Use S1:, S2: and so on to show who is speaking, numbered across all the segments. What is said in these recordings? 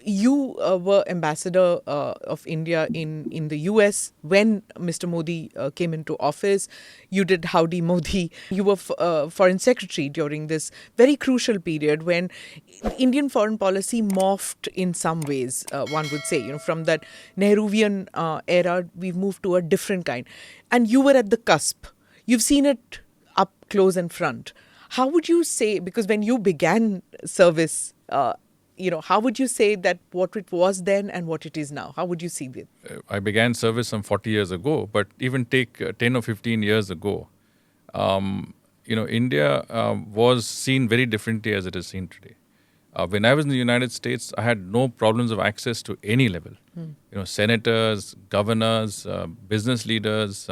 S1: you were ambassador of India in the US when Mr. Modi came into office. You did Howdy Modi. You were foreign secretary during this very crucial period when Indian foreign policy morphed in some ways, one would say. From that Nehruvian era, we've moved to a different kind. And you were at the cusp. You've seen it up close and front. How would you say, because when you began service, how would you say that what it was then and what it is now? How would you see it?
S2: I began service some 40 years ago, but even take 10 or 15 years ago, India was seen very differently as it is seen today. When I was in the United States, I had no problems of access to any level. Senators, governors, business leaders,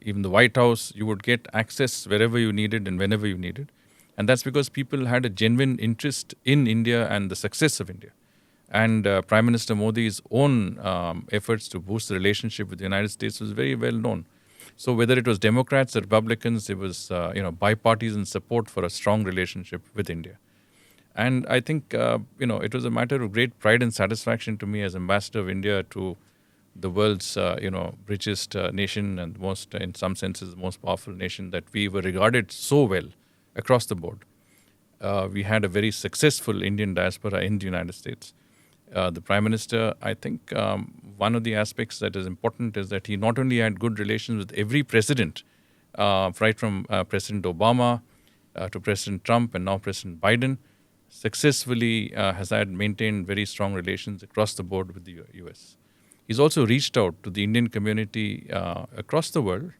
S2: even the White House, you would get access wherever you needed and whenever you needed. And that's because people had a genuine interest in India and the success of India. And Prime Minister Modi's own efforts to boost the relationship with the United States was very well known. So whether it was Democrats or Republicans, it was bipartisan support for a strong relationship with India. And I think it was a matter of great pride and satisfaction to me as ambassador of India to the world's richest nation and most, in some senses, the most powerful nation, that we were regarded so well across the board. We had a very successful Indian diaspora in the United States. The Prime Minister, I think one of the aspects that is important is that he not only had good relations with every president, right from President Obama to President Trump and now President Biden, successfully has had maintained very strong relations across the board with the US. He's also reached out to the Indian community across the world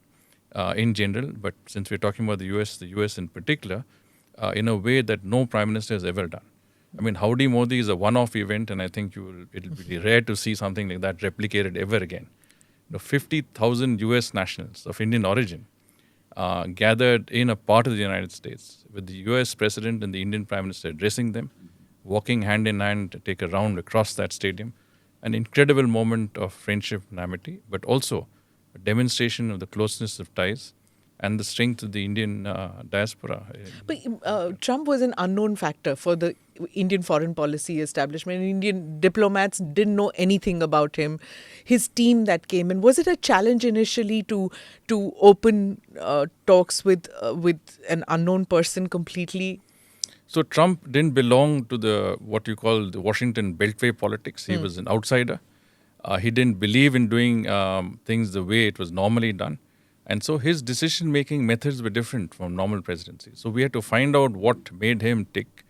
S2: in general, but since we're talking about the US in particular, in a way that no Prime Minister has ever done. I mean, Howdy Modi is a one-off event, and I think it'll be rare to see something like that replicated ever again. 50,000 US nationals of Indian origin gathered in a part of the United States with the US President and the Indian Prime Minister addressing them, walking hand in hand to take a round across that stadium. An incredible moment of friendship and amity, but also a demonstration of the closeness of ties and the strength of the Indian diaspora.
S1: But Trump was an unknown factor for the Indian foreign policy establishment. Indian diplomats didn't know anything about him. His team that came in, was it a challenge initially to open talks with an unknown person completely?
S2: So Trump didn't belong to what you call the Washington Beltway politics. He was an outsider. He didn't believe in doing things the way it was normally done. And so his decision-making methods were different from normal presidency. So we had to find out what made him tick,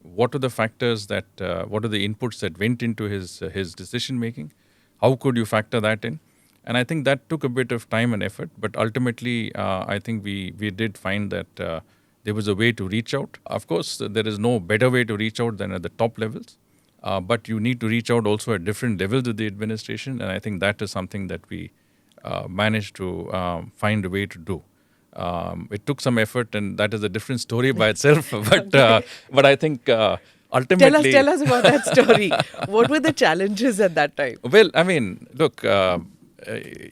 S2: what are the factors what are the inputs that went into his decision-making, how could you factor that in? And I think that took a bit of time and effort, but ultimately I think we did find that there was a way to reach out. Of course, there is no better way to reach out than at the top levels, but you need to reach out also at different levels of the administration, and I think that is something that we managed to find a way to do. It took some effort, and that is a different story by itself. But I think ultimately,
S1: tell us about that story. What were the challenges at that time?
S2: Well, I mean, look,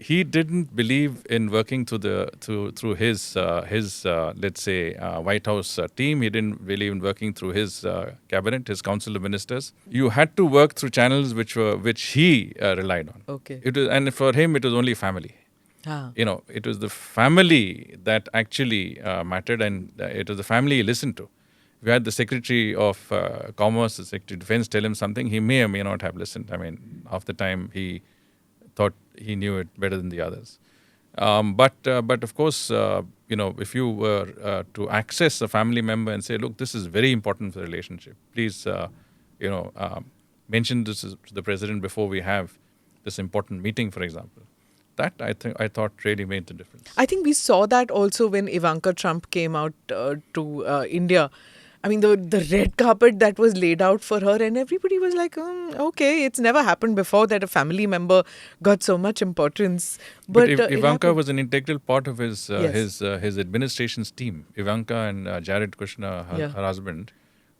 S2: he didn't believe in working through his let's say White House team. He didn't believe in working through his cabinet, his council of ministers. You had to work through channels which he relied on.
S1: Okay.
S2: And for him, it was only family. It was the family that actually mattered, and it was the family he listened to. We had the Secretary of Commerce, the Secretary of Defense tell him something, he may or may not have listened. I mean, half the time he thought he knew it better than the others. But of course, if you were to access a family member and say, look, this is very important for the relationship, please, mention this to the president before we have this important meeting, for example. That I thought really made the difference.
S1: I think we saw that also when Ivanka Trump came out to India. I mean, the red carpet that was laid out for her, and everybody was like, okay, it's never happened before that a family member got so much importance.
S2: But Ivanka was an integral part of his administration's team. Ivanka and Jared Kushner, her husband,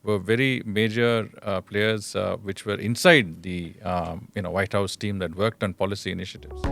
S2: were very major players which were inside the White House team that worked on policy initiatives.